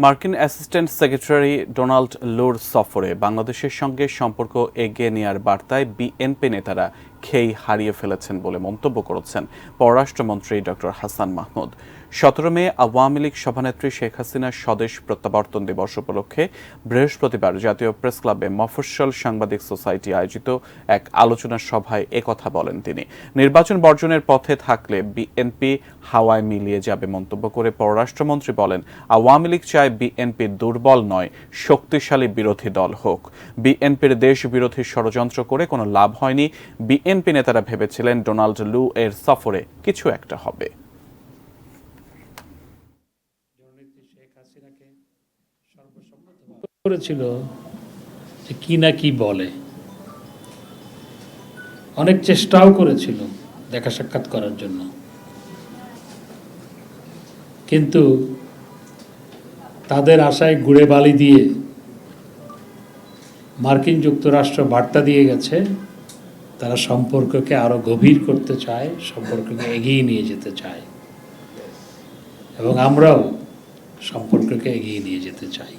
মার্কিন assistant secretary Donald লুর সফরে বাংলাদেশের সঙ্গে সম্পর্ক এগিয়ে নেওয়ার বার্তায় বিএনপি নেতারা খেই হারিয়ে ফেলেছেন বলে মন্তব্য করেছেন পররাষ্ট্রমন্ত্রী ডক্টর হাসান মাহমুদ। 17 মে আওয়ামী লীগ সভানেত্রী শেখ হাসিনার স্বদেশ প্রত্যাবর্তন দিবস উপলক্ষে বৃহস্পতিবার জাতীয় প্রেস ক্লাবে মফস্বল সাংবাদিক সোসাইটি আয়োজিত এক আলোচনা সভায় একথা বলেন তিনি। নির্বাচন বর্জনের পথে থাকলে বিএনপি হাওয়ায় মিলিয়ে যাবে মন্তব্য করে পররাষ্ট্রমন্ত্রী বলেন, আওয়ামী লীগ চায় বিএনপি দুর্বল নয়, শক্তিশালী বিরোধী দল হোক। বিএনপির দেশ বিরোধী ষড়যন্ত্র করে কোনো লাভ হয়নি। বিএনপি নেতারা ভেবেছিলেন ডোনাল্ড লু এর সফরে কিছু একটা হবে। করেছিল যে কি না কি বলে, অনেক চেষ্টাও করেছিল দেখা সাক্ষাৎ করার জন্য, কিন্তু তাদের আশায় গুড়ে বালি দিয়ে মার্কিন যুক্তরাষ্ট্র বার্তা দিয়ে গেছে তারা সম্পর্ককে আরো গভীর করতে চায়, সম্পর্ককে এগিয়ে নিয়ে যেতে চায়, এবং আমরাও সম্পর্ককে এগিয়ে নিয়ে যেতে চাই।